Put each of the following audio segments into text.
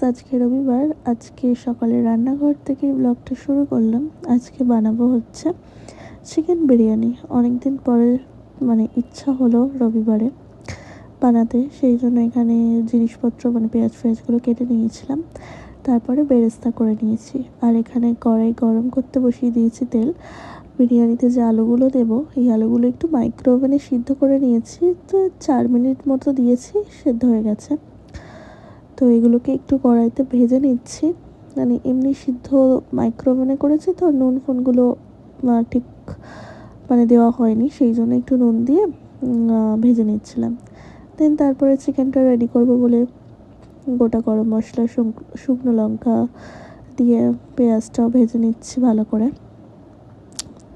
আজকে রবিবার। আজকে সকালে রান্নাঘর থেকে ব্লগটা শুরু করলাম। আজকে বানাবো হচ্ছে চিকেন বিরিয়ানি। অনেক দিন পরে ইচ্ছা হলো রবিবারে বানাতে, সেই জন্য এখানে জিনিসপত্র পেঁয়াজ ফেয়াজগুলো কেটে নিয়েছিলাম, তারপরে বেরেস্তা করে নিয়েছি। আর এখানে কড়াই গরম করতে বসিয়ে দিয়েছি তেল। বিরিয়ানিতে যে আলুগুলো দেবো, এই আলুগুলো একটু মাইক্রো ওভেনে সিদ্ধ করে নিয়েছি, তো 4 মিনিট মতো দিয়েছি, সেদ্ধ হয়ে গেছে। তো এগুলোকে একটু কড়াইতে ভেজে নিচ্ছি। এমনি সিদ্ধ মাইক্রো ওভেনে করেছি, তো নুন ফোনগুলো ঠিক দেওয়া হয়নি, সেই জন্য একটু নুন দিয়ে ভেজে নিচ্ছিলাম। দেন তারপরে চিকেনটা রেডি করব বলে গোটা গরম মশলা, শুকনো লঙ্কা দিয়ে পেঁয়াজটাও ভেজে নিচ্ছি ভালো করে।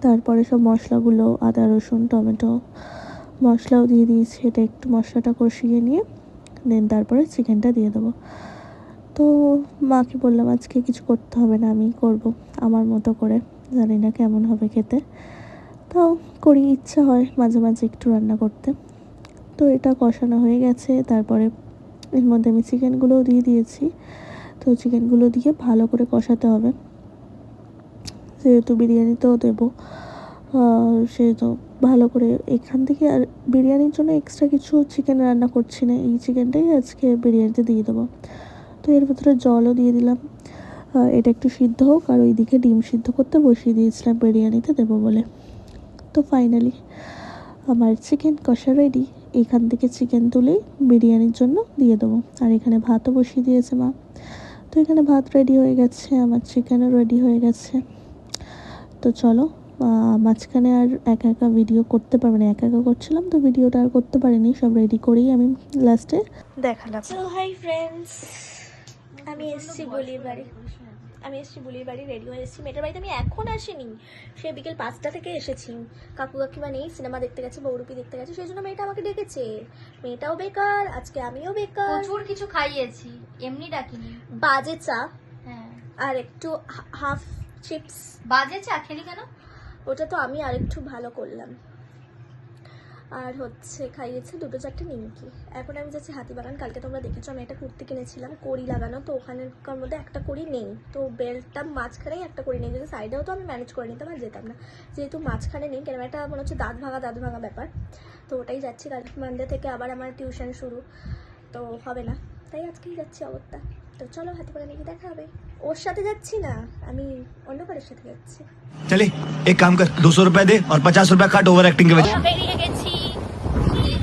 তারপরে সব মশলাগুলো, আদা রসুন টমেটো মশলাও দিয়ে দিয়েছি। এটা একটু মশলাটা কষিয়ে নিয়ে দেন তারপরে চিকেনটা দিয়ে দেবো। তো মাকে বললাম আজকে কিছু করতে হবে না, আমি করব আমার মতো করে, জানি না কেমন হবে খেতে, তাও করি, ইচ্ছা হয় মাঝে মাঝে একটু রান্না করতে। তো এটা কষানো হয়ে গেছে, তারপরে এর মধ্যে আমি চিকেনগুলোও দিয়ে দিয়েছি। তো চিকেনগুলো দিয়ে ভালো করে কষাতে হবে, যেহেতু বিরিয়ানিতেও দেবো, সেহেতু ভালো করে। এখান থেকে আর বিরিয়ানির জন্য এক্সট্রা কিছু চিকেন রান্না করছি না, এই চিকেনটাই আজকে বিরিয়ানিতে দিয়ে দেবো। তো এর ভিতরে জলও দিয়ে দিলাম, এটা একটু সিদ্ধ হোক। আর ওইদিকে ডিম সিদ্ধ করতে বসিয়ে দিয়েছিলাম বিরিয়ানিতে দেবো বলে। তো ফাইনালি আমার চিকেন কষা রেডি। এখান থেকে চিকেন তুলেই বিরিয়ানির জন্য দিয়ে দেবো। আর এখানে ভাতও বসিয়ে দিয়েছে মা। তো এখানে ভাত রেডি হয়ে গেছে, আমার চিকেনও রেডি হয়ে গেছে। তো চলো, মাঝখানে আর একা একা ভিডিও করতে পারবে না, একা একা করছিলাম তো ভিডিওটা আর করতে পারিনি, সব রেডি করেই আমি লাস্টে দেখালাম। সো হাই ফ্রেন্ডস, আমি এসেছি বুলির বাড়ি, রেডি হয়ে এসেছি। মেয়েটার বাড়িতে আমি এখন আসিনি, সে বিকেল 5টা থেকে এসেছি। কাকু কাকিমা নেই, সিনেমা দেখতে গেছে, বৌরূপী দেখতে গেছে, সেই জন্য মেয়েটা আমাকে ডেকেছে। মেয়েটাও বেকার, আজকে আমিও বেকার। প্রচুর কিছু খাইয়েছি, এমনি ডাকিনি। বাজে চা, হ্যাঁ, আর একটু হাফ চিপস। বাজে চা খেলি কেন? ওটা তো আমি আর একটু ভালো করলাম। আর হচ্ছে খাইয়েছে 2-4টে নিমকি। এখন আমি যাচ্ছি হাতিবাগান। কালকে তোমরা দেখেছো আমি একটা কুর্তি কিনেছিলাম কড়ি লাগানো, তো ওখানকার মধ্যে একটা কড়ি নেই, তো বেল্টটা মাঝখানেই একটা কড়ি নেই, যদি সাইডেও তো আমি ম্যানেজ করে নিতাম আর যেতাম না, যেহেতু মাঝখানে নেই, কেন একটা মনে হচ্ছে দাঁত ভাঙা ব্যাপার। তো ওটাই যাচ্ছি, কাল মানডে থেকে আবার আমার টিউশন শুরু, তো হবে না, তাই আজকেই যাচ্ছি অগত্যা। তো চলো হাতিবাগানে গিয়ে দেখা হবে। ওর সাথে যাচ্ছি না, আমি অন্য কারোর সাথে যাচ্ছি। चले एक काम कर 200 रुपए दे और 50 रुपए काट ओवर एक्टिंग के वजह। বেরিয়ে গেছি,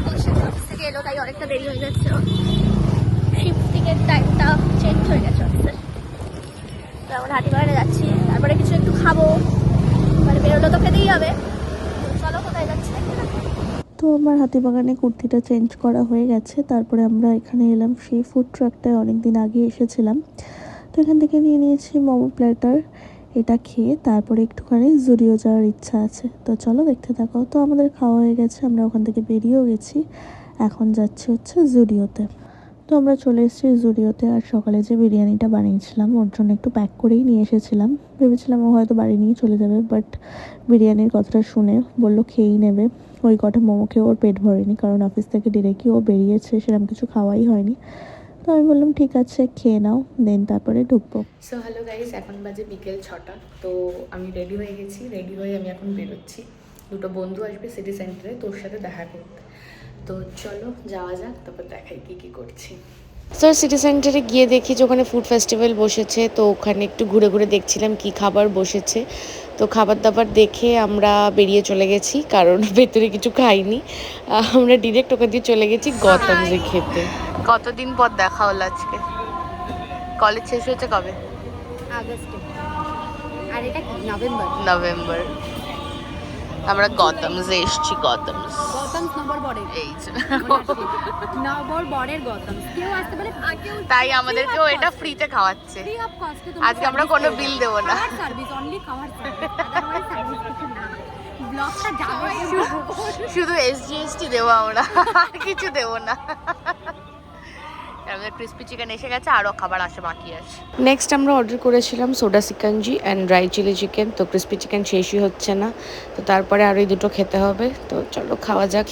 অফিস থেকে এলো, তাই অনেকটা দেরি হয়ে যাচ্ছে। শিফটিংয়ের টাইমটা চেঞ্জ হয়ে গেছে অফিসের। তো আমরা হাতিবাগানে যাচ্ছি, তারপরে কিছু একটু খাবো, বেরোলো তো খেতেই হবে। চলো কোথায় যাচ্ছি। তো আমার হাতিবাগানে কুর্তিটা চেঞ্জ করা হয়ে গেছে, তারপরে আমরা এখানে এলাম সেই ফুড ট্রাকটায়, অনেক দিন আগে এসেছিলাম। তো এখান থেকে নিয়ে নিয়েছি মোমো প্ল্যাটার, এটা খেয়ে তারপরে একটুখানি জুডিও যাওয়ার ইচ্ছা আছে। তো চলো দেখতে থাকো। তো আমাদের খাওয়া হয়ে গেছে, আমরা ওখান থেকে বেরিয়েও গেছি, এখন যাচ্ছি হচ্ছে জুডিওতে। তো আমরা চলে এসেছি জুডিওতে। আর সকালে যে বিরিয়ানিটা বানিয়েছিলাম ওর জন্য একটু প্যাক করেই নিয়ে এসেছিলাম, ভেবেছিলাম ও হয়তো বাড়ি নিয়ে চলে যাবে, বাট বিরিয়ানির কথাটা শুনে বললো খেয়েই নেবে। ওই কটা মোমো খেয়ে ওর পেট ভরেনি, কারণ অফিস থেকে ডিরেক্টলি ও বেরিয়েছে, সেরকম কিছু খাওয়াই হয়নি। তো আমি বললাম ঠিক আছে খেয়ে নাও, দেন তারপরে ঢুকবো। সো হ্যালো গাইস, এখন বাজে বিকেল 6টা। তো আমি রেডি হয়ে গেছি, রেডি হয়ে আমি এখন বেরোচ্ছি। দুটো বন্ধু আসবে সিটি সেন্টারে তোর সাথে দেখা করতে। তো চলো যাওয়া যাক, তারপর দেখাই কী করছি। স্যার সিটি সেন্টারে গিয়ে দেখি যে ওখানে ফুড ফেস্টিভ্যাল বসেছে, তো ওখানে একটু ঘুরে ঘুরে দেখছিলাম কি খাবার বসেছে। তো খাবার দাবার দেখে আমরা বেরিয়ে চলে গেছি, কারণ ভেতরে কিছু খাইনি। আমরা ডিরেক্ট ওখান দিয়ে চলে গেছি গৌতমজে খেতে। কতদিন পর দেখা হলো আজকে। কলেজ শেষ হয়েছে কবে? আগস্টে। আর এটা কি নভেম্বর। আমরা গৌতমজে এসেছি। গৌতমস নবর বরের, এই যে নবর বরের গৌতম কেউ আসতে পারে, তাই আমাদেরকেও এটা ফ্রিতে খাওয়াচ্ছে। Free of cost. আজকে আমরা কোনো বিল দেবো না, সার্ভিস অনলি খাওয়ার সার্ভিস, আদারওয়াইজ সার্ভিস কিছু না। ব্লগটা যাবে, শুধু এসজিএসটি দেবো আমরা, আর কিছু দেবো না। আমাদের ক্রিস্পি চিকেন এসে গেছে, আরও খাবার আসে বাকি আছে। নেক্সট আমরা অর্ডার করেছিলাম soda shikanji and dry chilli chicken. তো ক্রিস্পি চিকেন শেষই হচ্ছে না, তো তারপরে আরও এই দুটো খেতে হবে। তো চলো খাওয়া যাক।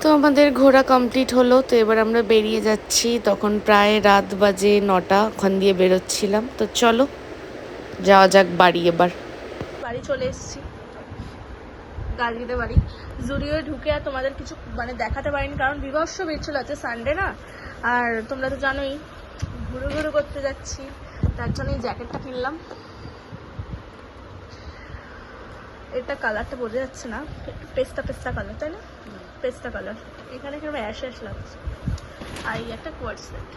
তো আমাদের ঘোরা কমপ্লিট হলো, তো এবার আমরা বেরিয়ে যাচ্ছি। তখন প্রায় রাত বাজে 9টা, ওখান দিয়ে বেরোচ্ছিলাম। তো চলো যাওয়া যাক বাড়ি এবার। বাড়ি চলে এসেছি, গার্গিতে বাড়ি। জুডিও ঢুকে আর তোমাদের কিছু মানে দেখাতে পারিনি, কারণ বিভৎস ভিড় ছিল, আছে সানডে না। আর তোমরা তো জানোই ঘুরু ঘুরু করতে যাচ্ছি, তার জন্য এই জ্যাকেটটা কিনলাম। এটা কালারটা বোঝা যাচ্ছে না, একটু পেস্তা পেস্তা কালার, তাই না? পেস্তা কালার, এখানে কিরকম অ্যাশ অ্যাশ লাগছে। আর এই একটা কোয়ার্ড সেট,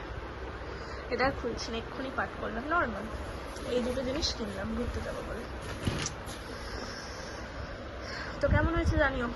এটা আর খুলছি না, এক্ষুনি পাঠ করলাম নর্মাল। এই দুটো জিনিস কিনলাম ঘুরতে যাবো বলে। তো কেমন হয়েছে জানিও।